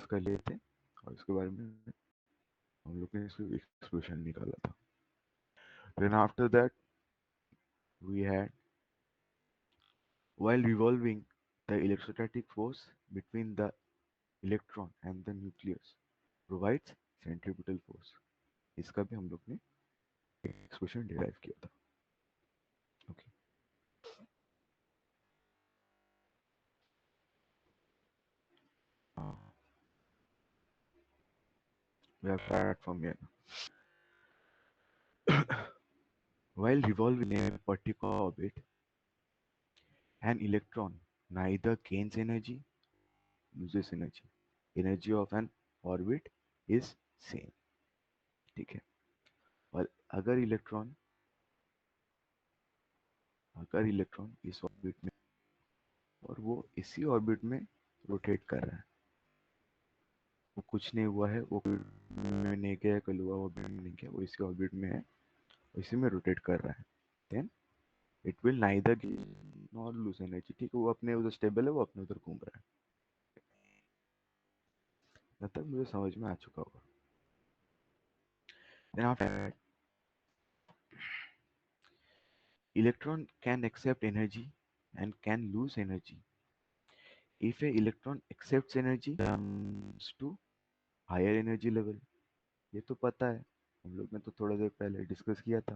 कर लिए थे और इसके बारे में हम लोग ने इसको एक्सप्रेशन निकाला था. Then after that we had, while revolving, the electrostatic force between the electron and the nucleus provides centripetal force. इसका भी हम लोग ने एक्सप्रेशन डिराइव किया था. Okay. We have started from here. While revolving in a particular orbit, an electron neither gains energy, loses energy. Energy of an orbit is same. ठीक है. और अगर इलेक्ट्रॉन इस ऑर्बिट में और वो इसी ऑर्बिट में रोटेट कर रहा है, वो कुछ नहीं हुआ है, वो में नहीं गया, कल हुआ ऑर्बिट में नहीं गया, वो इसी ऑर्बिट में है, इसी में रोटेट कर रहा है, then it will neither gain nor lose energy. ठीक है, वो अपने उधर स्टेबल है, वो अपने उधर घूम रहा है. जब तक मुझे समझ में आ चुका होगा. Then after electron can accept energy and can lose energy. If a electron accepts energy, comes to higher energy level. ये तो पता है, हम लोग ने तो थोड़ा देर पहले डिस्कस किया था.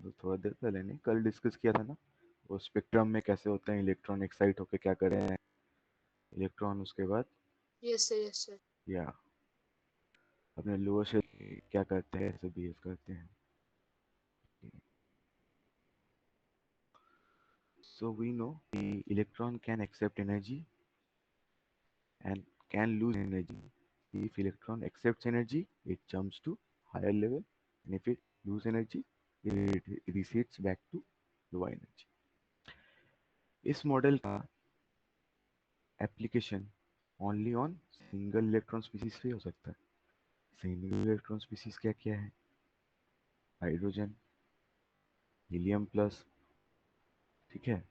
तो थोड़ा देर पहले नहीं, कल डिस्कस किया था ना, वो स्पेक्ट्रम में कैसे होते हैं, इलेक्ट्रॉन एक्साइट होके क्या कर रहे हैं, इलेक्ट्रॉन उसके बाद यस सर, यस सर. या अपने लोअर से क्या करते हैं, ऐसे बिहेव करते हैं. So we know the electron can accept energy and can lose energy. If electron accepts energy, it jumps to higher level, and if it lose energy, it recedes back to lower energy. इस model का application only on single electron species पे हो सकता है. Single electron species क्या क्या है? Hydrogen, helium plus, ठीक है,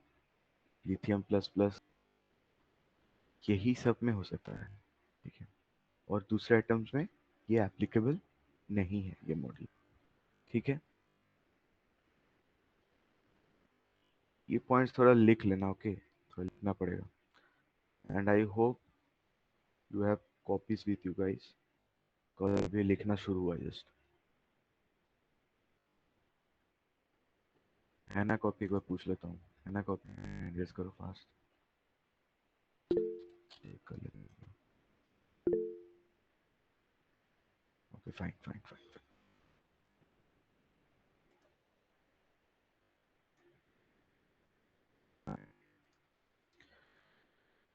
लिथियम प्लस प्लस, यही सब में हो सकता है. ठीक है. और दूसरे एटम्स में ये एप्लीकेबल नहीं है ये मॉडल. ठीक है. ये पॉइंट्स थोड़ा लिख लेना. ओके, थोड़ा लिखना पड़ेगा. And I hope you have copies with you guys, कल अभी लिखना शुरू हुआ जस्ट. है ना कॉपी? एक बार पूछ लेता हूँ, है ना कॉपी? रेज करो फास्ट. कर लेते. Okay, fine fine fine.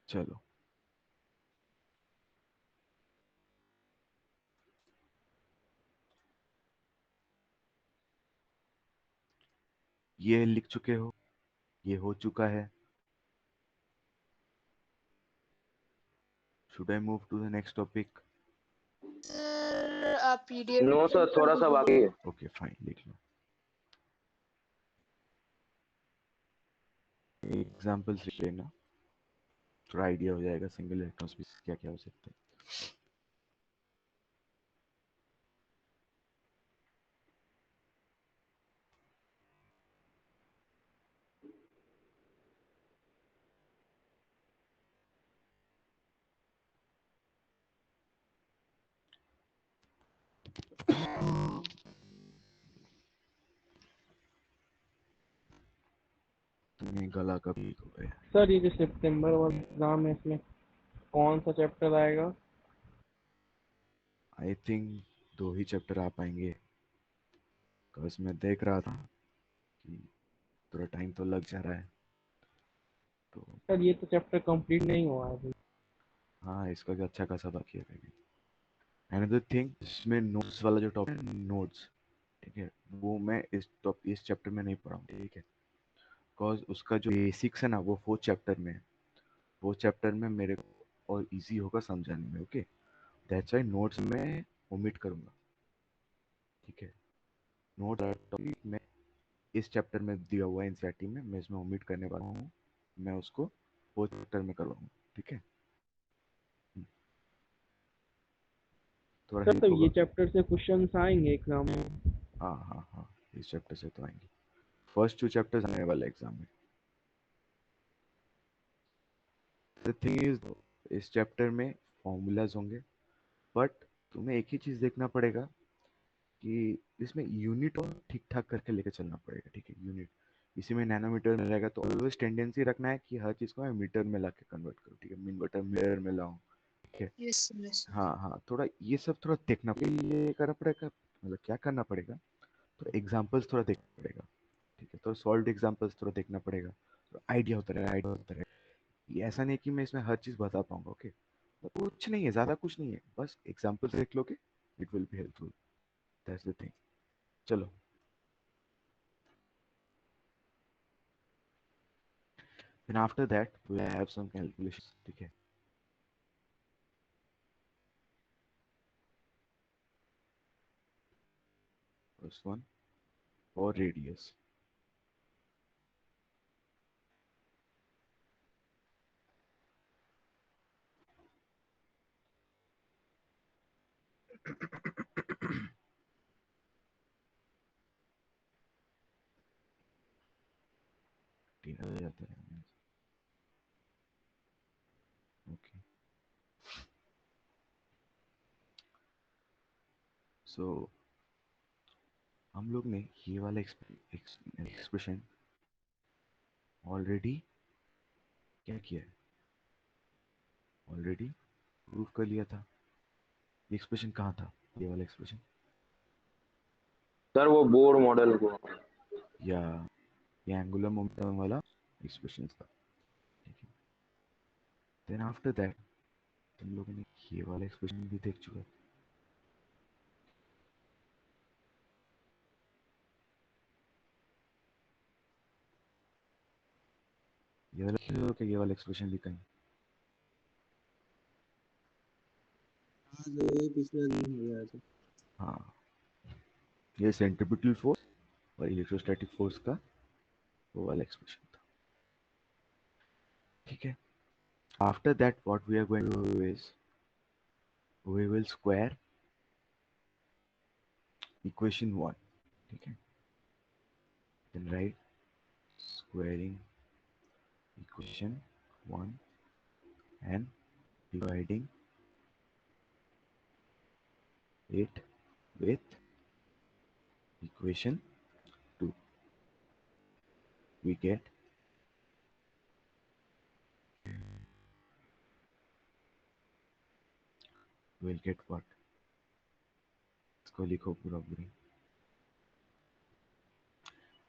चलो, ये लिख चुके हो, ये हो चुका है. Should I move to the next topic? Sir आप पीडीएफ नो सर, थोड़ा सा बाकी है. ओके फाइन, लिख लो. एग्जाम्पल्स लिख लेना, थोड़ा आइडिया हो जाएगा सिंगल इलेक्ट्रॉन स्पीसीज क्या क्या हो सकते हैं. तुम्हें गला कभी हो गया? सर ये जो सितंबर वाला एग्जाम है इसमें कौन सा चैप्टर आएगा? आई थिंक 2 ही चैप्टर आ पाएंगे. बस मैं देख रहा था कि थोड़ा टाइम तो लग जा रहा है, तो सर ये तो चैप्टर कंप्लीट नहीं हुआ है अभी. हाँ, इसका भी अच्छा खासा बाकी है अभी. अनदर थिंग, इसमें नोट्स वाला जो टॉपिक है, नोट्स, ठीक है, वो मैं इस चैप्टर में नहीं पढ़ाऊँ. ठीक है, बिकॉज उसका जो बेसिक्स है ना, वो 4th चैप्टर में है. 4th चैप्टर में मेरे को और इजी होगा समझाने में. ओके, दैट्स व्हाई नोट्स में ओमिट करूंगा. ठीक है, नोट टॉपिक में इस चैप्टर में दिया हुआ है एनसीईआरटी में, मैं इसमें ओमिट करने वाला हूँ. मैं उसको 4th चैप्टर में करवाऊंगा. ठीक है. थोड़ा सर हेल्प तब ये होगा। चैप्टर से क्वेश्चंस आएंगे एग्जाम में? हाँ हाँ हाँ, इस चैप्टर से तो आएंगे, फर्स्ट 2 चैप्टर्स आने वाले एग्जाम में। द थिंग इज, इस चैप्टर में फॉर्मूलाज होंगे, बट तुम्हें एक ही चीज देखना पड़ेगा कि इसमें यूनिट और ठीक ठाक करके लेके चलना पड़ेगा, ठीक है। यूनिट इसी में नैनोमीटर में रहेगा, तो ऑलवेज टेंडेंसी रखना है कि हर चीज को मैं मीटर में ला के कन्वर्ट करूँ, ठीक है, मीन बटा मीटर में लाऊं, ठीक है। Yes sir, yes sir. हाँ हाँ, थोड़ा ये सब थोड़ा देखना पड़ेगा, ये करना पड़ेगा, मतलब क्या करना पड़ेगा, तो एग्जाम्पल्स थोड़ा देखना पड़ेगा, ठीक है। तो सॉल्व एग्जाम्पल्स थोड़ा देखना पड़ेगा, तो आइडिया होता रहेगा, आइडिया होता रहेगा। ये ऐसा नहीं कि मैं इसमें हर चीज बता पाऊंगा, ओके। तो कुछ नहीं है, ज्यादा कुछ नहीं है, बस एग्जाम्पल्स देख लोगे, it will be helpful, that's the thing. चलो, then after that we have some calculations, ठीक है। First one for radius, तीन आ जाता है, ओके। सो हम लोग ने ये वाला एक्सप्रेशन ऑलरेडी क्या किया है, ऑलरेडी प्रूव कर लिया था। ये एक्सप्रेशन कहाँ था, ये वाला एक्सप्रेशन, सर वो बोर मॉडल को। या ये एंगुलर मोमेंटम वाला एक्सप्रेशन था, ठीक है। देन आफ्टर दैट तुम लोगों ने ये वाला एक्सप्रेशन भी देख चुका, ये वाला एक्सप्रेशन भी कहीं। हाँ सर, ये पिछले दिन हो गया था। हाँ, ये सेंट्रीपिटल फोर्स और इलेक्ट्रोस्टैटिक फोर्स का वो वाला एक्सप्रेशन था, ठीक है। After that what we are going to do is we will square equation 1, ठीक है। then write squaring equation 1 and dividing it with equation 2, we get, we'll get what, इसको लिखो पूरा पूरी,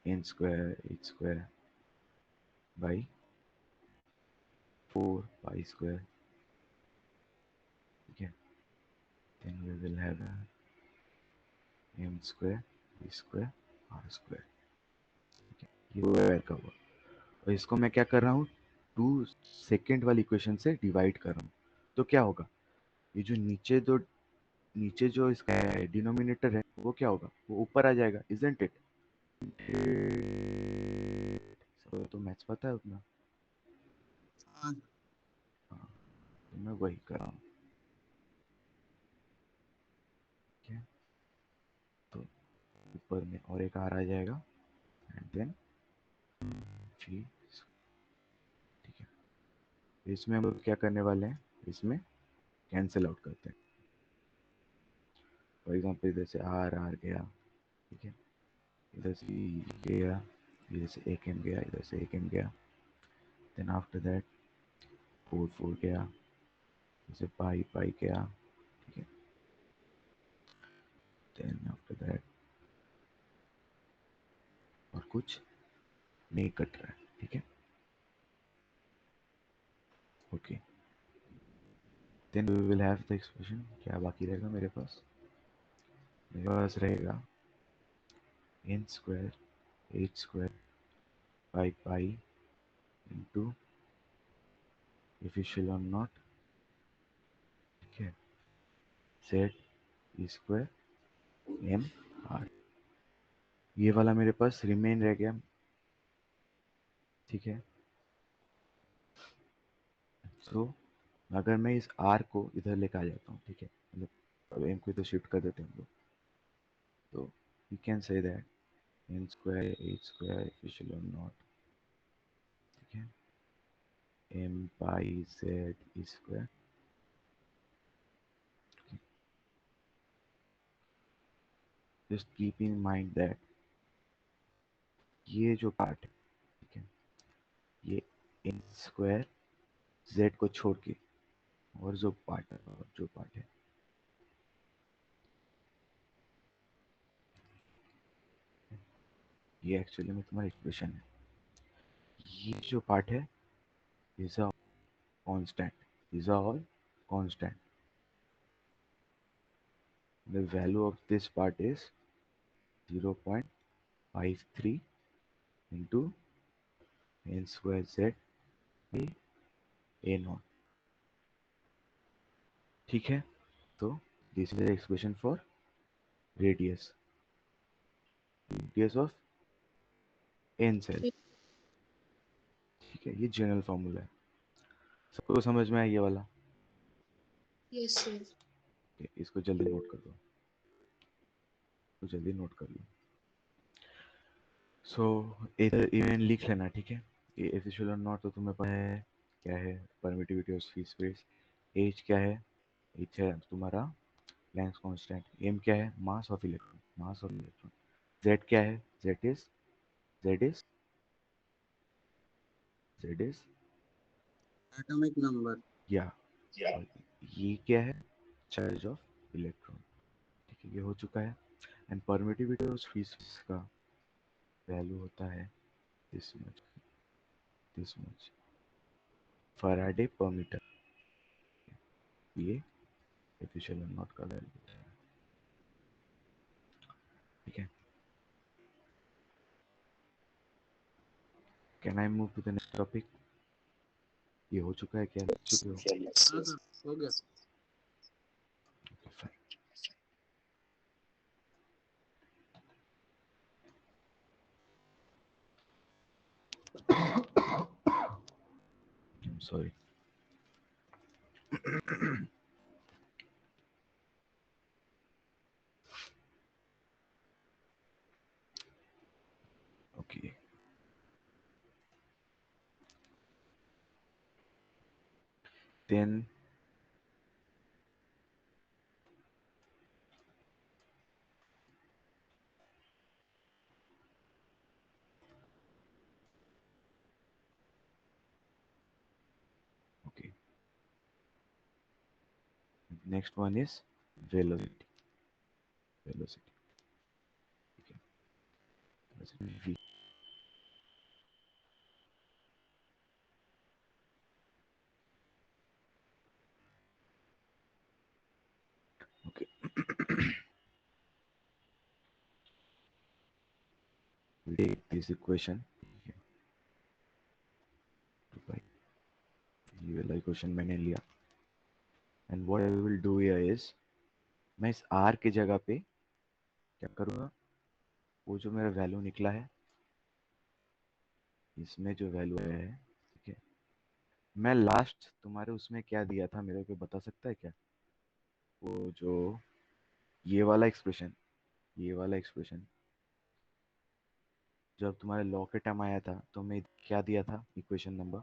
n square h square by 4 pi square, ठीक है। then we will have m square b square r square, ठीक है। ये square का हुआ, और इसको मैं क्या कर रहा हूँ, 2 सेकेंड वाली इक्वेशन से डिवाइड कर रहा हूँ, तो क्या होगा, ये जो नीचे जो इसका डिनोमिनेटर है वो क्या होगा, वो ऊपर आ जाएगा, इजंट इट। तो मैथ्स पता है उतना। हाँ हाँ, तो मैं वही कर रहा हूँ, ठीक है। तो ऊपर में और एक आर आ जाएगा, एंड देन जी, ठीक है। इसमें हम लोग क्या करने वाले हैं, इसमें कैंसिल आउट करते हैं। फॉर एग्जाम्पल इधर से आर आर गया, ठीक है, इधर से ई गया, इधर से एक एम गया, इधर से एक एम गया, देन आफ्टर दैट 4 4 गया, जैसे पाई पाई गया, ठीक है। देन आफ्टर दैट और कुछ नहीं कट रहा है, ठीक है, okay. Then we will have the expression, क्या बाकी रहेगा मेरे पास, मेरे पास रहेगा n square h square by pi into epsilon naught, ठीक है, set e square m r, ये वाला मेरे पास रिमेन रह गया, ठीक है। सो अगर मैं इस आर को इधर लेकर आ जाता हूँ, ठीक है, मतलब तो m को तो शिफ्ट कर देते हैं हम लोग, तो we can say that n square h square epsilon naught, ठीक है, m pi z e square. Just keep in mind that ये जो पार्ट है, ठीक है, ये n स्क्वायर z को छोड़ के और जो पार्ट है ये एक्चुअली में तुम्हारा इक्वेशन है. ये जो पार्ट है is a constant, is a all constant. The value of this part is 0.53 into n square z by a naught. ठीक है, तो this is the expression for radius of n shell. ठीक है, ये जनरल फॉर्मूला है. सबको समझ में आया ये वाला? Yes, sir. इसको जल्दी नोट कर दो, तो जल्दी नोट कर लो. सो इधर इवन लिख लेना, ठीक है. ये एफिशिएंट नॉट तो तुम्हें पता है क्या है, permittivity of free space. H क्या है? एच है तुम्हारा प्लैंक्स कांस्टेंट. एम क्या है? Mass of electron. जेड क्या है? Z is Z is atomic number. या ये क्या है? Charge of electron. ठीक है, ये हो चुका है. And permittivity of free space का वैल्यू होता है this much Faraday per metre. ये एफिशिएंट नॉट का वैल्यू है. ठीक है, can I move to the next topic? ये हो चुका है क्या? लिख चुके हो? हाँ सर, हो गया. Sorry. Okay, then okay, next one is velocity. Okay, velocity v. Okay. We take this equation. Okay. तो भाई ये वाला इक्वेशन मैंने लिया, and what I will do here is, मैं इस r की जगह पे क्या करूँगा, वो जो मेरा वैल्यू निकला है, इसमें जो वैल्यू है, ठीक है, मैं लास्ट तुम्हारे उसमें क्या दिया था मेरे को बता सकता है क्या? वो जो ये वाला एक्सप्रेशन जब तुम्हारे लॉ के टाइम आया था तो मैं क्या दिया था इक्वेशन नंबर?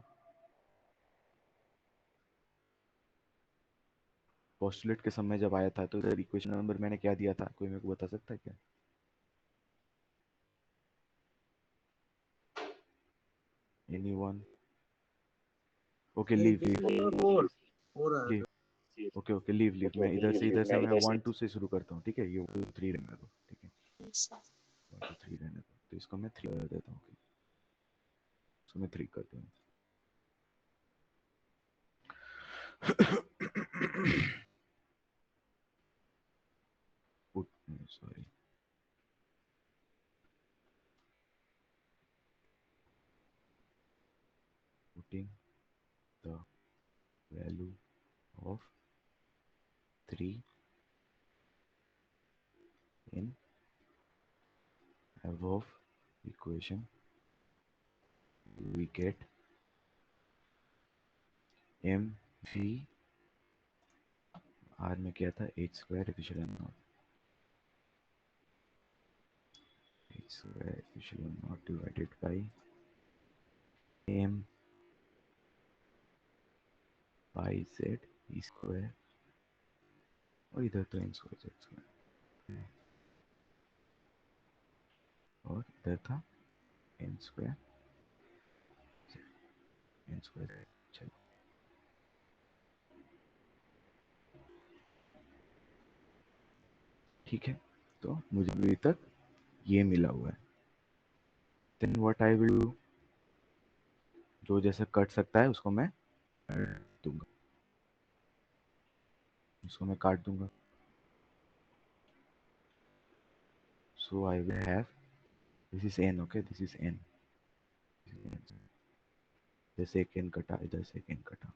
पोस्टुलेट के समय जब आया था तो इधर इक्वेशन नंबर मैंने क्या दिया था? कोई मेरे को बता सकता है क्या? Anyone? Okay, leave leave four रहा लीव. था. ओके ओके, लीव मैं इधर से मैं 1 2 से शुरू करता हूँ. ठीक है, ये 1 2 3 रहने दो. ठीक है, Yes, sir. 1 2 3 रहने दो, तो इसको मैं 3 कर देता हूँ. इसको मैं 3 करता हूँ. Sorry, putting the value of 3 in above equation, we get mv r में क्या था, h square epsilon naught, h square epsilon naught divided by m by Z e square, और इधर तो एन स्क्वायर जेड स्क्वायर, और इधर था N square N square. चलो ठीक है, तो मुझे अभी तक ये मिला हुआ है। Then what I will do, जो जैसे कट सकता है उसको मैं काट दूंगा, उसको मैं काट दूंगा। So I will have, this is n, okay this is n, इधर से एक एन कटा, इधर से एक एन कटा।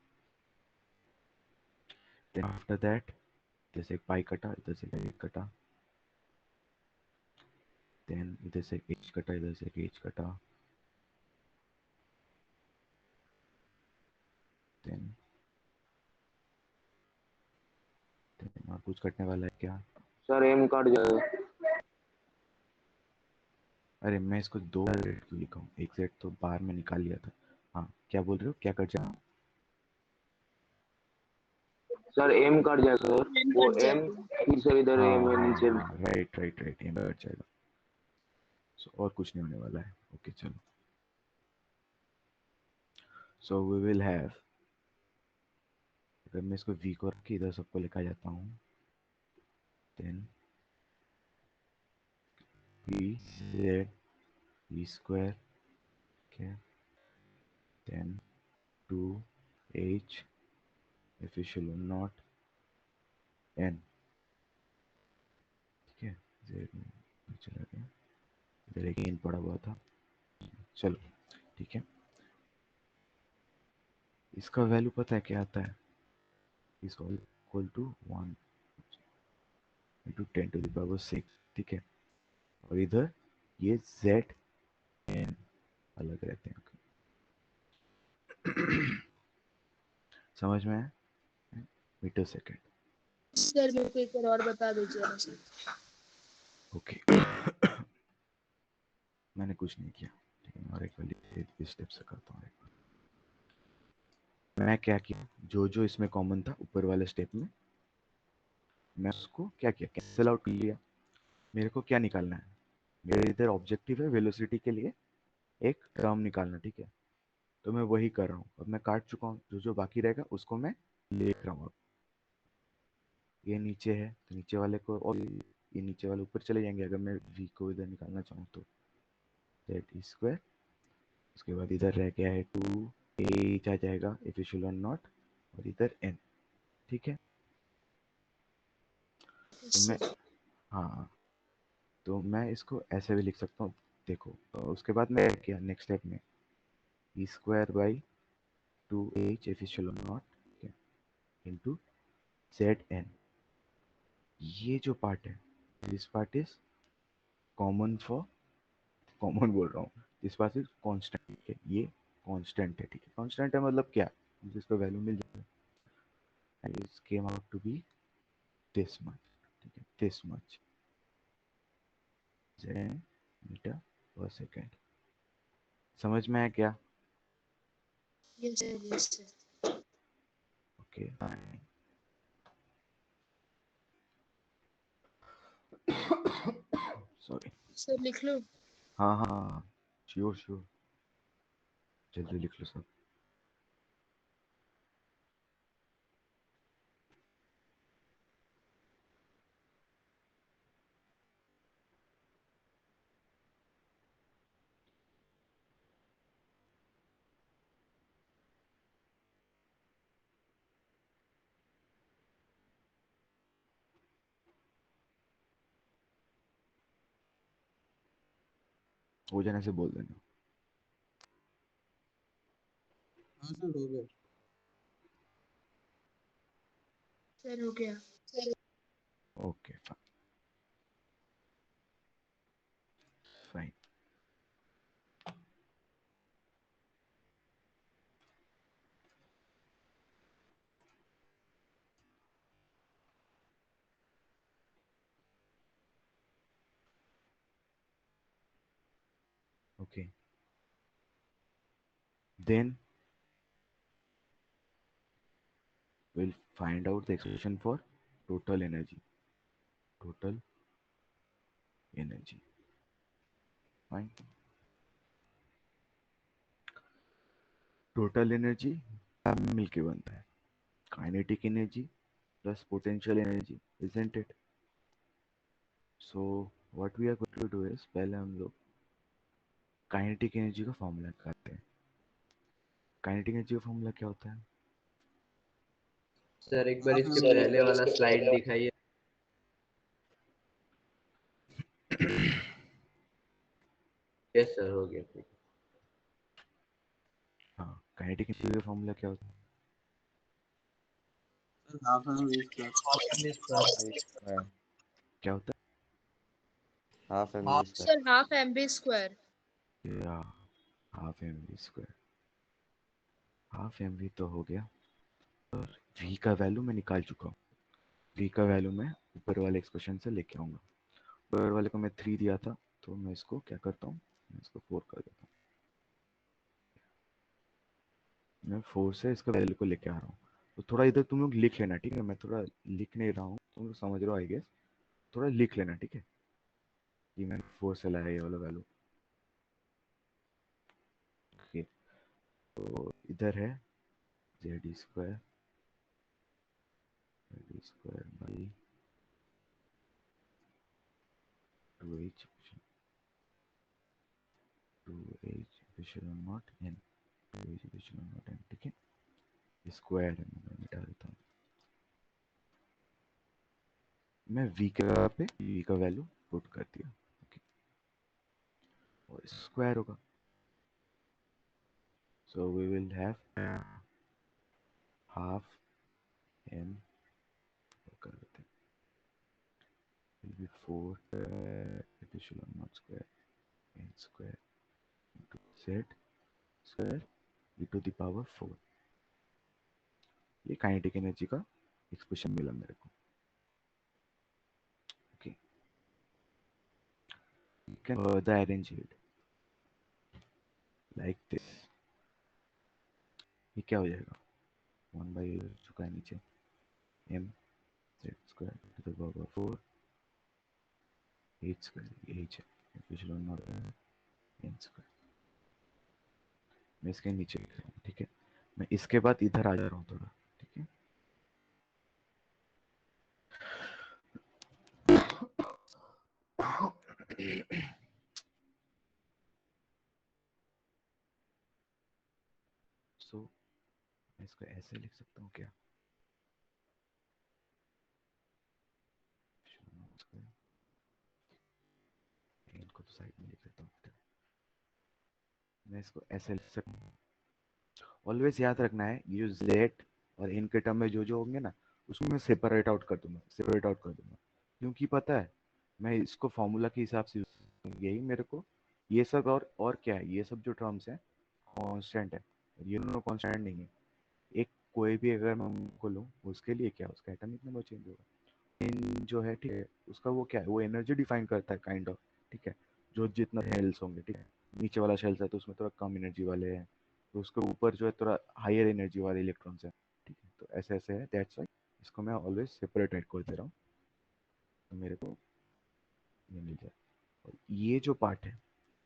देन आफ्टर दैट इधर से एक पाई कटा, इधर से एक कटा। देन इधर से एक एच कटा, इधर से एक एच कटा। देन और कुछ कटने वाला है क्या? सर एम कट जाएगा। अरे मैं इसको दो जेड क्यों लिखा हूँ, एक जेड तो बाहर में निकाल लिया था। हाँ क्या बोल रहे हो, क्या कट जाएगा? सर एम कट जाएगा सर, एम वो कट एम जाएगा। फिर से इधर एम है नीचे। हाँ राइट राइट राइट, ये कट जाएगा। सो और कुछ नहीं होने वाला है। ओके चलो, सो वी विल हैव, अगर मैं इसको वी को रख के इधर सबको लिखा जाता हूँ, then we Z e square, okay, then 2h epsilon naught n, ठीक है, z में चला गया, इधर एक n पड़ा हुआ था। चलो ठीक है, इसका वैल्यू पता है क्या आता है, is all equal to 1 into 10⁻⁶, ठीक है, और इधर ये z n अलग रहते हैं। समझ में आया? Metre second. सर मेरे को एक बार और बता दीजिए ना सर। ओके मैंने कुछ नहीं किया, ठीक है, और एक बार इस स्टेप से करता हूँ। एक बार मैं क्या किया, जो जो इसमें कॉमन था ऊपर वाले स्टेप में, मैं उसको क्या किया, कैंसिल आउट कर लिया। मेरे को क्या निकालना है, मेरे इधर ऑब्जेक्टिव है वेलोसिटी के लिए एक टर्म निकालना, ठीक है, तो मैं वही कर रहा हूँ। अब मैं काट चुका हूँ, जो जो बाकी रहेगा उसको मैं लिख रहा हूँ। अब ये नीचे है तो नीचे वाले को, और ये नीचे वाले ऊपर चले जाएंगे अगर मैं v को इधर निकालना चाहूँ तो, जेड ई स्क्वायर, उसके बाद इधर रह गया है 2 आ जाएगा एफिशिएंट नॉट, और इधर n, ठीक है। तो यस मैं, सर। हाँ तो मैं इसको ऐसे भी लिख सकता हूँ, देखो तो उसके बाद मैं क्या नेक्स्ट स्टेप में e square by 2h epsilon naught into z n, ये जो पार्ट है, this part is common for, common बोल रहा हूँ, दिस पार्ट इज कांस्टेंट, ठीक है, ये कांस्टेंट है, ठीक है, कांस्टेंट है मतलब क्या, जिसका वैल्यू मिल जाएगा, and it came out to be this much, ठीक है, this much मीटर पर सेकेंड। समझ में आया क्या? Yes sir yes sir. Okay fine. Sorry. Sir लिख लो। हाँ हाँ श्योर श्योर, जल्दी लिख लो सब। हो जाने से बोल देना। हाँ सर हो गया। सर हो गया। Sir okay fine. then we'll find out the expression for total energy. Total energy. Fine. Total energy मिलके बनता है kinetic energy plus potential energy isn't it so what we are going to do is पहले हम लोग kinetic energy का formula करते हैं kinetic energy का फॉर्मूला क्या होता है सर एक बार इसके पहले वाला स्लाइड दिखाइए। यस सर, हो गया ठीक। हाँ काइनेटिक एनर्जी का फॉर्मूला क्या होता है हाफ एम वी स्क्वायर। क्या होता half m v square. Sir half mv square. है या half m v square half m v तो हो गया और वी का वैल्यू मैं निकाल चुका हूँ वी का वैल्यू मैं ऊपर वाले एक्सप्रेशन से लेके आऊंगा ऊपर वाले को मैं 3 दिया था तो मैं इसको क्या करता हूँ मैं इसको 4 कर देता हूँ मैं 4 से इसका वैल्यू को लेके आ रहा हूँ तो थोड़ा इधर तुम लोग लिख लेना ठीक है मैं थोड़ा लिख नहीं रहा हूँ तुम लोग समझ रहे हो आई गेस थोड़ा लिख लेना ठीक है कि मैंने 4 से लाया ये वाला वैल्यू ओके तो इधर है z square by 2h epsilon not n 2h epsilon not n ठीक है स्क्वायर है मैं मिटा देता हूँ मैं v के जगह पे v का वैल्यू पुट कर दिया ओके और स्क्वायर होगा so we will have half m कर देते हैं will be 4 epsilon naught square n square into z square e to the power 4 ये काइनेटिक एनर्जी का एक्सप्रेशन मिला मेरे को okay you can further arrange it like this ये क्या हो जाएगा 1 by चुका है नीचे m z square to the power 4 h square h epsilon naught n square मैं इसके नीचे लिख रहा हूँ ठीक है मैं इसके बाद इधर आ जा रहा हूँ थोड़ा ठीक है सो मैं इसको ऐसे लिख सकता हूँ क्या इनको तो साइड में लिख लेता हूँ मैं इसको ऐसे लिख सकता हूँ ऑलवेज याद रखना है ये जो जेड और इन के टर्म में जो होंगे ना उसको मैं सेपरेट आउट कर दूंगा क्योंकि पता है मैं इसको फॉर्मूला के हिसाब से यही मेरे को ये सब और क्या है ये सब जो टर्म्स हैं कांस्टेंट है और ये दोनों कांस्टेंट नहीं है एक कोई भी अगर मैं उनको लूँ उसके लिए क्या उसका एटॉमिक नंबर चेंज होगा इन जो है ठीक है उसका वो क्या है वो एनर्जी डिफाइन करता है काइंड ऑफ ठीक है जो जितना शेल्स होंगे ठीक है नीचे वाला शेल्स है तो उसमें थोड़ा कम एनर्जी वाले हैं तो उसके ऊपर जो है थोड़ा हायर एनर्जी वाले इलेक्ट्रॉन्स हैं ठीक है तो ऐसे ऐसे है दैट्स व्हाई इसको मैं ऑलवेज सेपरेट कर दे रहा हूँ तो मेरे को ये मिल जाए और ये जो पार्ट है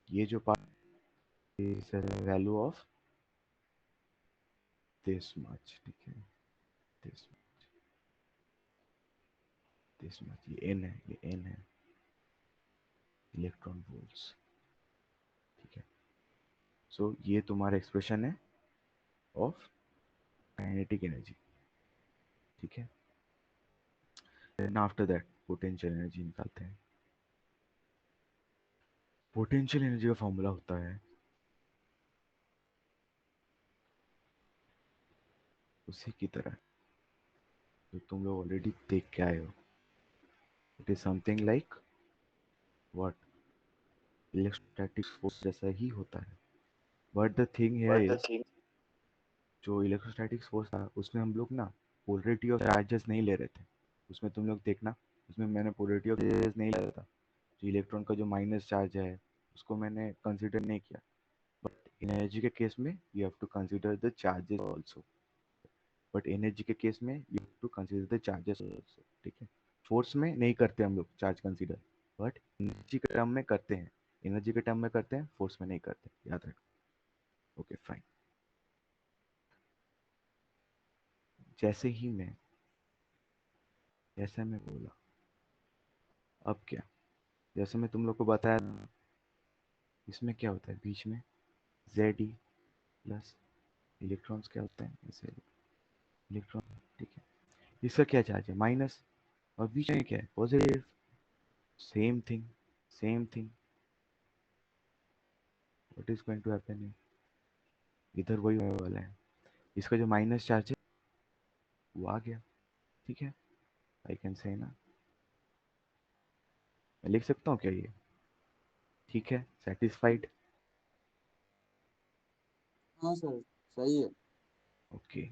ये जो part is value of this much ठीक है दिस मच ये एन है इलेक्ट्रॉन वोल्ट्स ठीक है सो ये तुम्हारा एक्सप्रेशन है ऑफ काइनेटिक एनर्जी ठीक है then after that potential energy निकालते हैं पोटेंशियल एनर्जी का फॉर्मूला होता है उसी की तरह जो तुम लोग ऑलरेडी देख के आए हो it is something like what electrostatic force जैसा ही होता है but the thing here is जो इलेक्ट्रोस्टैटिक फोर्स था उसमें हम लोग ना पोलरिटी ऑफ चार्जेस नहीं ले रहे थे उसमें तुम लोग देखना उसमें मैंने पोलरिटी ऑफ चार्जेस नहीं लिया था जो इलेक्ट्रॉन का जो माइनस चार्ज है उसको मैंने कंसिडर नहीं किया बट एनर्जी के केस में you have to consider the charges also, but energy के केस में you have to consider the charges also, ठीक है। फोर्स में नहीं करते हम लोग चार्ज कंसीडर, बट एनर्जी के टर्म में करते हैं, एनर्जी के टर्म में करते हैं, फोर्स में नहीं करते, याद रखो। Okay fine. जैसे ही मैं जैसे मैं बोला, अब क्या, जैसे मैं तुम लोग को बताया ना, इसमें क्या होता है बीच में, जेड ई प्लस इलेक्ट्रॉन्स क्या होते हैं, ऐसे इलेक्ट्रॉन, ठीक है। इसका क्या चार्ज है, माइनस, और बीच में क्या है, positive. Same thing, same thing, what is going to happen, इधर वही होने वाला है। इसका जो माइनस चार्ज है वो आ गया, ठीक है। आई कैन से ना, मैं लिख सकता हूँ क्या ये, ठीक है, सेटिस्फाइड। हाँ सर, सही है। ओके,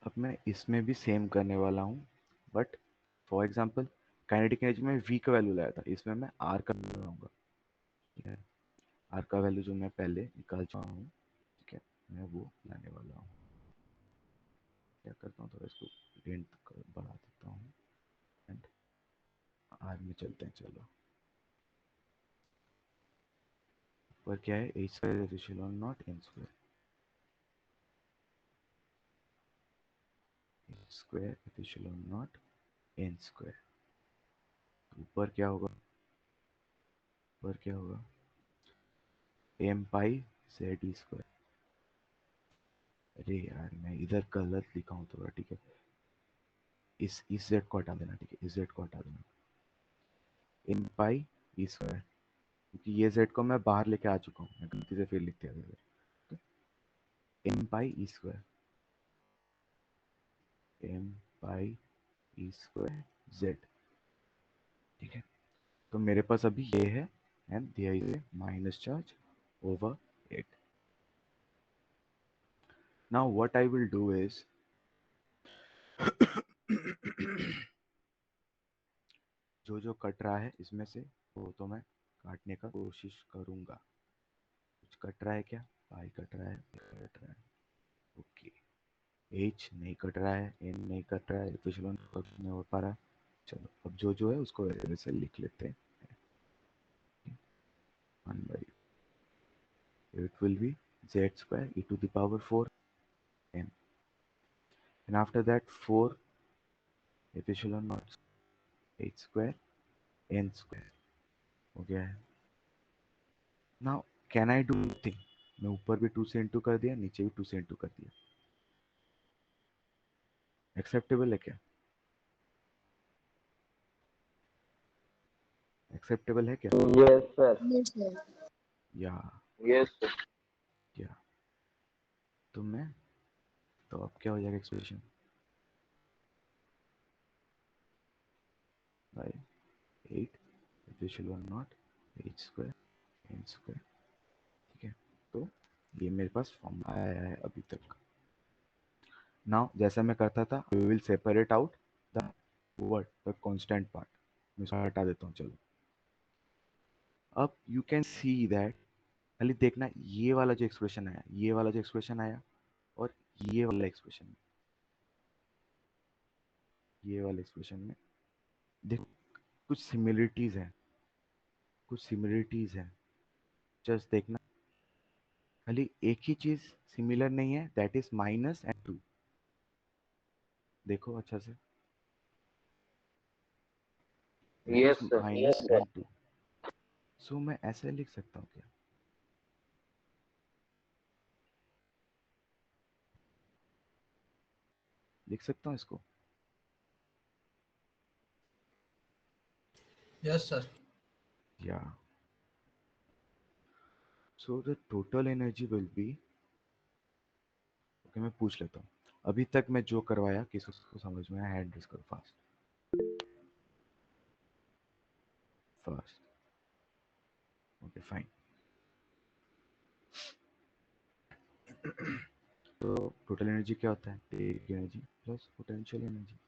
अब मैं इसमें भी सेम करने वाला हूँ, but for example kinetic energy में v का वैल्यू लाया था, इसमें मैं r का वैल्यू लाऊंगा, ठीक है। r का वैल्यू जो मैं पहले निकाल चुका हूँ, ठीक है, मैं वो लाने वाला हूँ। क्या करता हूँ, थोड़ा इसको लेंथ बढ़ा देता हूँ, एंड r में चलते हैं, चलो। पर क्या है, h square epsilon not n square, h square epsilon not n square. ऊपर क्या होगा, ऊपर क्या होगा, m पाई z e स्क्वायर। अरे यार मैं इधर गलत लिखा हूँ थोड़ा, ठीक है, इस z को हटा देना, ठीक है, इस z को हटा देना, m पाई e स्क्वायर, क्योंकि ये z को मैं बाहर लेके आ चुका हूँ, मैं गलती से फिर लिख दिया था, तो m पाई e स्क्वायर, m पाई e स्क्वायर z, ठीक है। तो मेरे पास अभी ये है, एंड दिया is minus charge over 8। Now what I will do is जो जो कट रहा है इसमें से वो तो मैं काटने का कोशिश करूंगा। कुछ कट रहा है क्या, पाई कट रहा है, कट रहा है, ओके। एच नहीं कट रहा है, एन नहीं कट रहा है, एप्सिलॉन नहीं हो पा रहा। चलो अब जो जो है उसको वैसे लिख लेते हैं, 1/, it will be z square e to the power 4 n, and after that 4 epsilon naught h square n square हो गया है। Now can I do thing, मैं ऊपर भी 2 से इंटू कर दिया, नीचे भी 2 से इंटू कर दिया, एक्सेप्टेबल है क्या, एक्सेप्टेबल है क्या, यस सर। Yes sir. या यस सर। क्या, तो मैं, तो अब क्या हो जाएगा expression, bye 8 epsilon naught h square n square, ठीक है। तो ये मेरे पास फॉर्म आया है अभी तक। नाउ जैसा मैं करता था, we will separate out the word, the constant part, मैं इसको हटा देता हूँ, चलो। अब यू कैन सी दैट, खाली देखना ये वाला जो एक्सप्रेशन आया, ये वाला जो एक्सप्रेशन आया, और ये वाला एक्सप्रेशन, ये वाले एक्सप्रेशन में देखो कुछ सिमिलरिटीज हैं, कुछ सिमिलरिटीज हैं, जस्ट देखना, खाली एक ही चीज सिमिलर नहीं है, दैट इज माइनस एंड 2, देखो अच्छा से, that is yes sir. Minus and 2। सो मैं ऐसे लिख सकता हूँ क्या, लिख सकता हूँ इसको, यस सर। या so the total energy will be, okay मैं पूछ लेता हूँ, अभी तक मैं जो करवाया किसी को समझ में आया, हैंड रेस करो फास्ट, फास्ट, ओके फाइन। तो टोटल एनर्जी क्या होता है, take energy plus potential energy.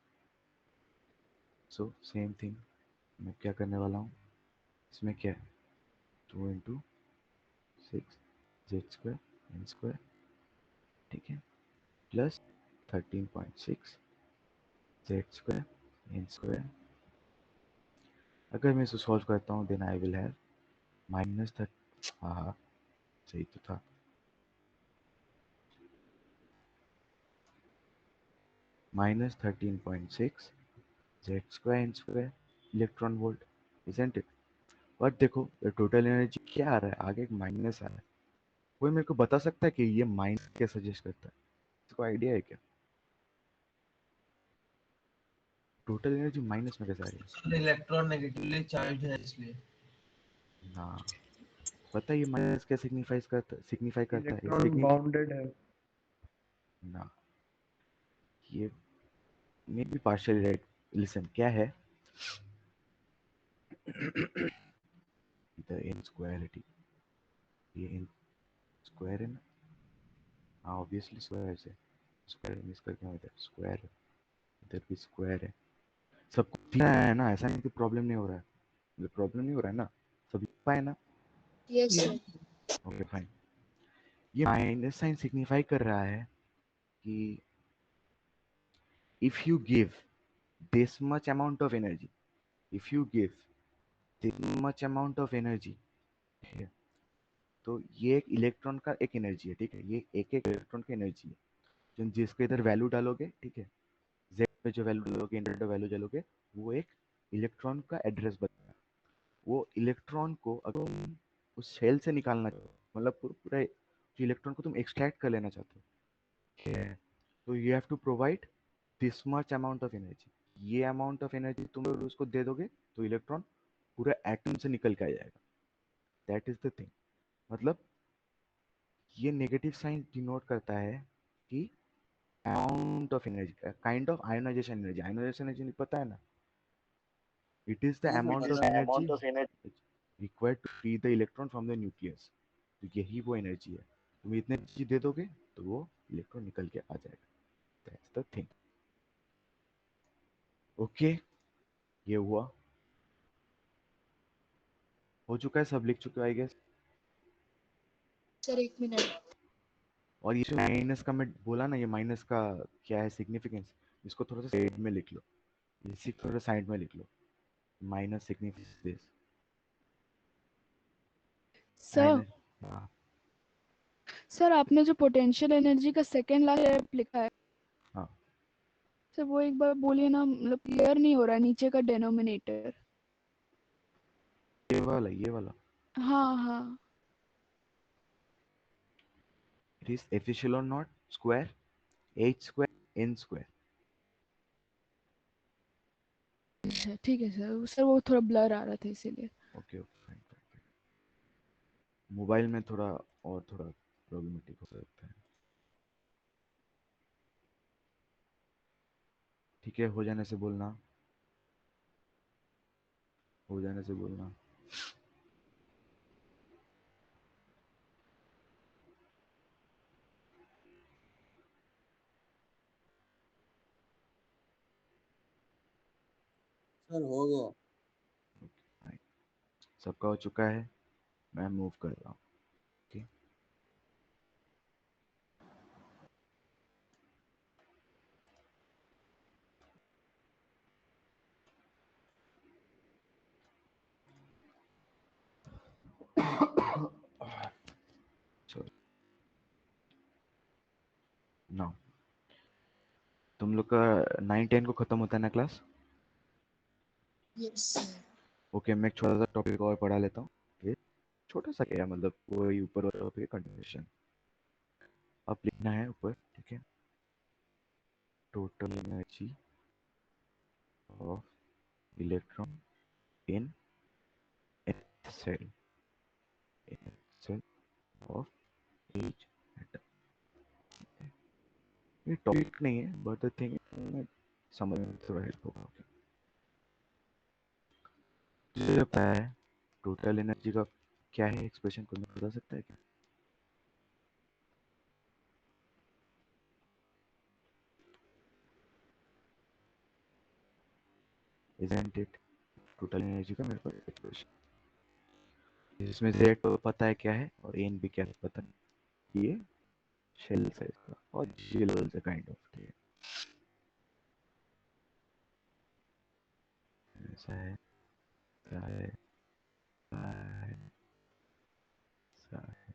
So same thing, मैं क्या करने वाला हूँ, इसमें क्या है, 2 into 6 z² n², ठीक है, प्लस 13.6 z² n²। अगर मैं इसे सॉल्व करता हूँ then I will have minus thirteen, हाँ सही तो था, -13.6 z² n² electron volt, isn't it? But देखो टोटल एनर्जी क्या आ रहा है, आगे एक माइनस आ रहा है। कोई मेरे को बता सकता है कि ये माइनस क्या सजेस्ट करता है? इसको आइडिया है क्या? टोटल एनर्जी माइनस में कैसे आ रही सर इलेक्ट्रॉन नेगेटिवली चार्ज है इसलिए। है ना? पता है ये माइनस क्या सिग्निफाई करता है? इलेक्ट्रॉन बाउंडेड है। ना, ये may be partially right. Listen, क्या है इधर इन स्क्वायरिटी, ये इन स्क्वायर है ना, हाँ ऑब्वियसली स्क्वायर से, स्क्वायर मिस करके हम इधर स्क्वायर है, इधर भी स्क्वायर है। सबको दिख रहा है ना, ऐसा नहीं कि प्रॉब्लम नहीं हो रहा है, प्रॉब्लम नहीं हो रहा है ना, सब लिख पाए ना? Yes sir. Okay fine. ये माइनस साइन सिग्निफाई कर रहा है कि if you give this much amount of energy, if you give this much amount of energy, ठीक है, तो ये एक इलेक्ट्रॉन का एक एनर्जी है, ठीक है, ये एक एक इलेक्ट्रॉन की एनर्जी है, जो जिसके इधर वैल्यू डालोगे, ठीक है, z पे जो वैल्यू डालोगे, इंटर वैल्यू डालोगे, वो एक इलेक्ट्रॉन का एड्रेस बताएगा। वो इलेक्ट्रॉन को अगर तुम उस शेल से निकालना चाहो, मतलब पूरा जो इलेक्ट्रॉन को तुम एक्सट्रैक्ट कर लेना चाहते हो, ठीक है, तो you have to provide this much amount of energy. ये अमाउंट ऑफ एनर्जी तुम अगर उसको दे दोगे तो इलेक्ट्रॉन पूरा एटम से निकल के आ जाएगा। That is the thing. मतलब ये नेगेटिव साइन डिनोट करता है कि amount of energy, kind of ionization energy, ionization energy पता है ना, इट इज द हाँ सर अमाउंट ऑफ पता है। Energy required to free the electron from the nucleus. तो यही वो एनर्जी है, तुम इतने एनर्जी दे दोगे तो वो इलेक्ट्रॉन निकल के आ जाएगा। That's the thing. ओके, ये हुआ, हो चुका है, सब लिख चुके हो आई गेस। सर एक मिनट। और ये जो माइनस का मैं बोला ना, ये माइनस का क्या है सिग्निफिकेंस, इसको थोड़ा सा साइड में लिख लो, इसी थोड़ा साइड में लिख लो, minus significance this sir and हाँ सर आपने जो पोटेंशियल एनर्जी का सेकेंड लास्ट स्टेप लिखा है, हाँ, सर वो एक बार बोलिए ना, मतलब क्लियर नहीं हो रहा है नीचे का डेनोमिनेटर। ये वाला हाँ हाँ। It is epsilon not square h square n square. अच्छा ठीक है सर, सर वो थोड़ा ब्लर आ रहा था इसीलिए। Okay okay fine fine. Mobile में थोड़ा और थोड़ा प्रॉब्लमेटिक हो सकता है। ठीक है, हो जाने से बोलना, हो जाने से बोलना। सर हो गया। फाइन, सबका हो चुका है, मैं मूव कर रहा हूँ। Okay, sorry. नाउ तुम लोग का 9-10 को खत्म होता है ना क्लास? Yes sir. ओके, मैं एक छोटा सा टॉपिक और पढ़ा लेता हूँ। ये छोटा सा क्या है, मतलब वही ऊपर वाला टॉपिक कंटिन्यूशन। अब लिखना है ऊपर, ठीक है, total energy of electron in shell, in shell of each atom. ये टॉपिक नहीं है बट द थिंग समझ में थोड़ा हेल्प होगा। ओके, तुझे पता है टोटल एनर्जी का क्या है एक्सप्रेशन, कोई बता सकता है क्या? Isn't it? टोटल एनर्जी का मेरे पास एक्सप्रेशन जिसमें Z तो पता है क्या है और एन भी क्या है पता नहीं, ये शेल है इसका और जेल से काइंड ऑफ, ठीक है, ऐसा है, ऐसा है, ऐसा है, ऐसा है,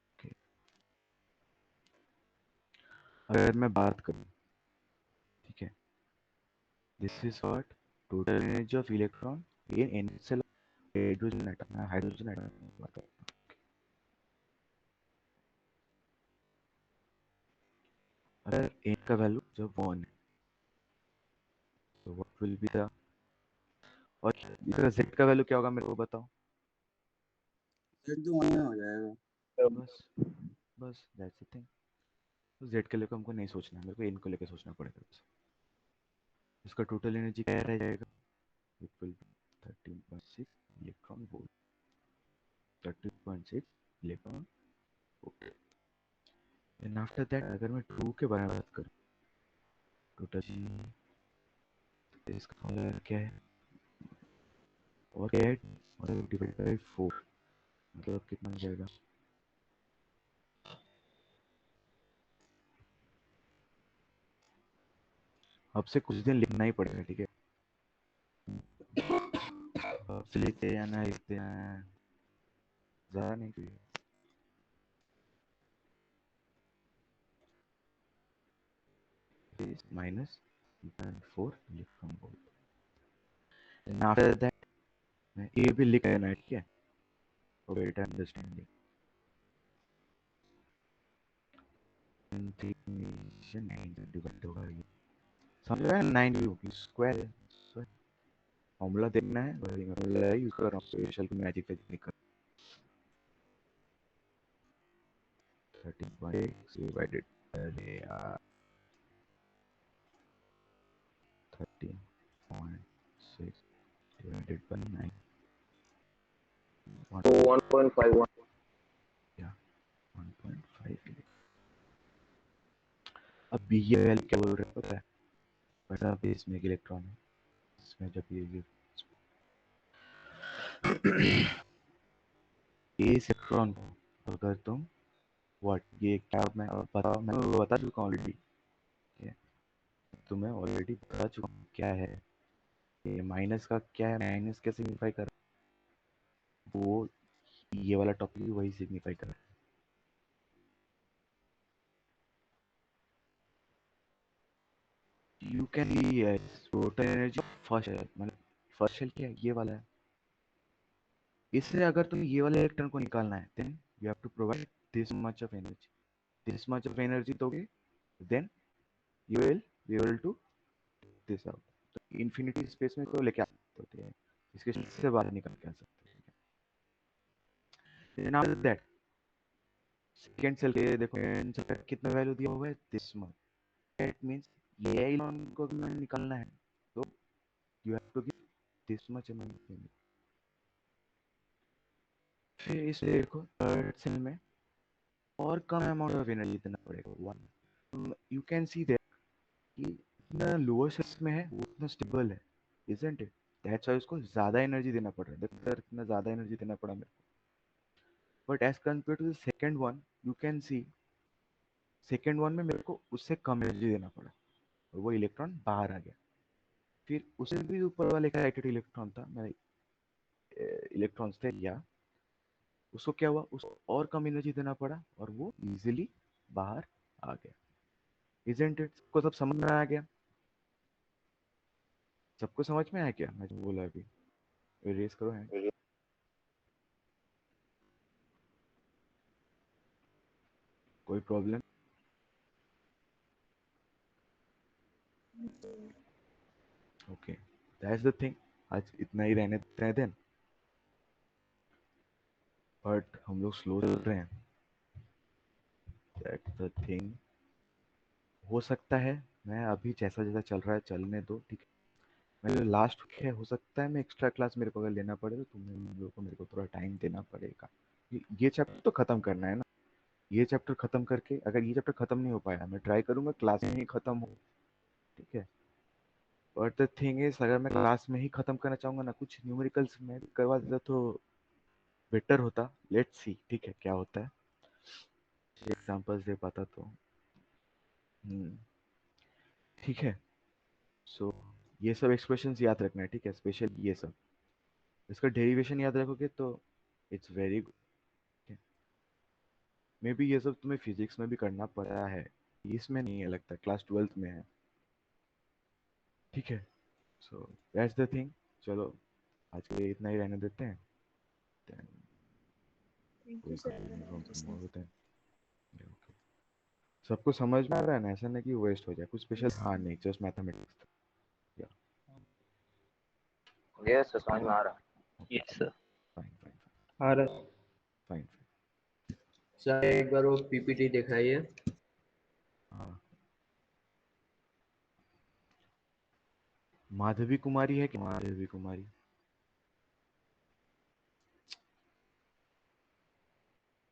okay। अगर मैं बात करूं, ठीक है, this is what total energy of electron in n shell hydrogen atom, hydrogen atom की बात करता हूं। अगर एन का वैल्यू जब 1 है तो व्हाट विल बी द, और इसका जेड का वैल्यू क्या होगा मेरे को बताओ। फिर तो वन में हो जाएगा। बस बस दैट्स द थिंग। तो जेड के लिए हमको नहीं सोचना है, मेरे को एन को लेकर सोचना पड़ेगा बस। इसका टोटल एनर्जी क्या रह जाएगा, it will be 13.6 electron volt, 13.6 electron volt. And after that अगर मैं 2 के बारे में बात करूं, टोटल इसका फॉर्मूला क्या है, और क्या है, और डिवाइड बाय 4, मतलब कितना हो जाएगा, अब से कुछ दिन लिखना ही पड़ेगा, ठीक है, अब से लिखते जाना है, लिखते जाना है, ज़्यादा नहीं करिए। Minus 3.4 electron volt. And after that मैं ये भी लिख लेना है, ठीक है, फॉर बेटर अंडरस्टैंडिंग। डिवाइड होगा ये, समझ रहा है, 9 क्योंकि स्क्वायर है, फॉर्मूला देखना है, वही फॉर्मूला यूज कर रहा हूँ, स्पेशल की मैजिक नहीं कर। 13.6 डिवाइडेड, अरे यार 13.6 डिवाइडेड बाय 9, 1.51। या 1.5। अब ये वैल्यू क्या बोल रहे हैं पता है, बड़ा बेस में एक इलेक्ट्रॉन है, इसमें जब ये इस इलेक्ट्रॉन को अगर तुम व्हाट, ये क्या, मैं बताओ, मैं बता चुका हूँ ऑलरेडी, तुम्हें ऑलरेडी बता चुका हूँ क्या है ये, माइनस का क्या है, माइनस क्या सिग्निफाई कर, वो ये वाला टॉपिक भी वही सिग्निफाई कर रहा है। You can see total energy first shell, मतलब फर्स्ट शेल क्या है, ये वाला है, इससे अगर तुम्हें ये वाले इलेक्ट्रॉन को निकालना है then you have to provide this much of energy, this much of energy दोगे then you will be able to this out. तो इंफिनिटी स्पेस में तो लेके आ सकते हो, इसके से बाहर निकल के आ सकते हो। Then after that second shell के देखो, सेकंड सेल का कितना वैल्यू दिया हुआ है, दिस मच, दैट मींस ये इलेक्ट्रॉन को अगर निकालना है तो you have to give this much energy. फिर इस देखो थर्ड सेल में और कम अमाउंट ऑफ एनर्जी देना पड़ेगा, one, you can see that कि जितना लोअर सेल्स में है वो उतना स्टेबल है, इजंट इट, दैट्स व्हाई उसको ज्यादा एनर्जी देना पड़ रहा है, देखो सर कितना ज्यादा एनर्जी देना पड़ा मेरे को, but as compare to the second one you can see second one में मेरे को उससे कम एनर्जी देना पड़ा और वो इलेक्ट्रॉन बाहर आ गया। फिर उससे भी ऊपर वाले एक्साइटेड इलेक्ट्रॉन था, मैं इलेक्ट्रॉन्स थे या, उसको क्या हुआ, उसको और कम एनर्जी देना पड़ा और वो इजीली बाहर आ गया, इजंट इट, सबको सब समझ में आ गया, सबको समझ में आया क्या मैं जो बोला अभी, रेस करो हैंड, कोई problem, okay, that's the thing, आज इतना ही रहने देते हैं देन, बट हम लोग स्लो चल रहे हैं, दैट्स द थिंग। हो सकता है मैं अभी जैसा जैसा चल रहा है चलने दो, ठीक है, मैं लास्ट है, हो सकता है मैं एक्स्ट्रा क्लास मेरे को अगर लेना पड़े तो तुम्हें लोगों को मेरे को थोड़ा टाइम देना पड़ेगा, ये चैप्टर तो खत्म करना है ना, ये चैप्टर खत्म करके अगर ये चैप्टर खत्म नहीं हो पाया मैं ट्राई करूंगा क्लास में ही खत्म हो, ठीक है, बट द थिंग इज अगर मैं क्लास में ही खत्म करना चाहूंगा ना, कुछ न्यूमेरिकल्स में भी करवा देता तो बेटर होता। लेट्स सी, ठीक है क्या होता है, एग्जांपल्स दे पाता तो। हम्म, ठीक है। सो ये सब एक्सप्रेशंस याद रखना है, ठीक है, स्पेशल ये सब। इसका डेरिवेशन याद रखोगे तो it's very good. May be ये सब तुम्हें फिजिक्स में भी करना पड़ा है, इसमें नहीं है लगता, क्लास 12th में है। ठीक है, सो दैट्स द थिंग। चलो आज के लिए इतना ही रहने देते हैं। Then thank you we'll sir. continue from tomorrow then. Yeah, okay. सबको समझ में आ रहा है ना, ऐसा नहीं कि वेस्ट हो जाए कुछ स्पेशल, हाँ नहीं, जस्ट मैथमेटिक्स। या यस सर, समझ में आ रहा। Okay, yes sir. Fine fine आ रहा है। फाइन। सर एक बार वो पीपीटी दिखाइए। हाँ, माधवी कुमारी है कि माधवी कुमारी?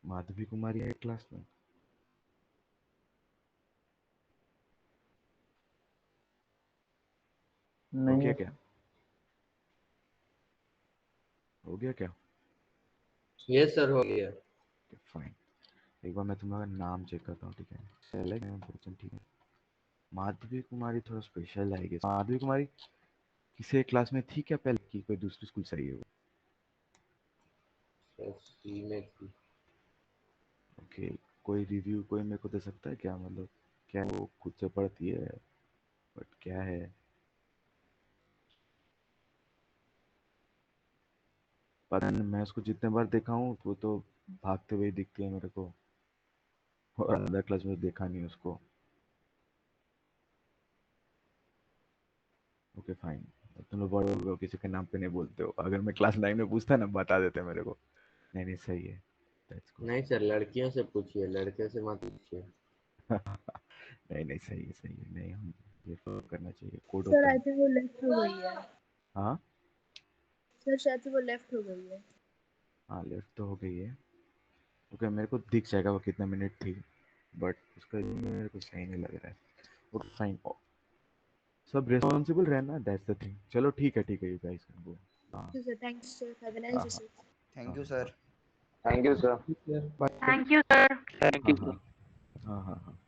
माधवी कुमारी है क्लास में? हो नहीं गया है क्या? सर। हो गया क्या? यस सर, हो गया। फाइन, एक बार मैं तुम्हारा नाम चेक करता हूँ, ठीक है, सेलेक्ट पर्सन, ठीक है। माधवी कुमारी थोड़ा स्पेशल आएगी। माधवी कुमारी किसी एक क्लास में थी क्या पहले, की कोई दूसरी स्कूल से आई है वो? सर सी में थी। ओके, कोई रिव्यू कोई मेरे को दे सकता है क्या, मतलब क्या वो खुद से पढ़ती है, बट क्या है? पता नहीं, मैं उसको जितने बार देखा हूँ वो तो भागते हुए ही दिखती है मेरे को, और अदर क्लास में देखा नहीं उसको। ओके फाइन, तुम लोग बड़े हो, किसी के नाम पे नहीं बोलते हो, अगर मैं क्लास 9 में पूछता ना बता देते मेरे को। नहीं नहीं सही है, दैट्स गुड। नहीं सर, लड़कियों से पूछिए, लड़के से मत पूछिए। नहीं नहीं सही है, नहीं हम ये फॉलो करना चाहिए, कोड सर होता आई है। थिंक वो लेफ्ट हो गई है। हाँ सर शायद से वो लेफ्ट हो गई है। हाँ, लेफ्ट तो हो गई है। ओके, मेरे को दिख जाएगा वो कितने मिनट थी, बट उसका मेरे को सही नहीं लग रहा है। ओके फाइन, सब रिस्पॉन्सिबल रहना, दैट्स द थिंग। चलो ठीक है यू गाइस कैन गो। हाँ sir thanks sir, have a हाँ नाइस हाँ डे। हाँ थैंक यू हाँ सर। Thank you sir. ठीक है, bye. Thank you sir. Thank हाँ यू हाँ सर। हाँ हाँ हाँ।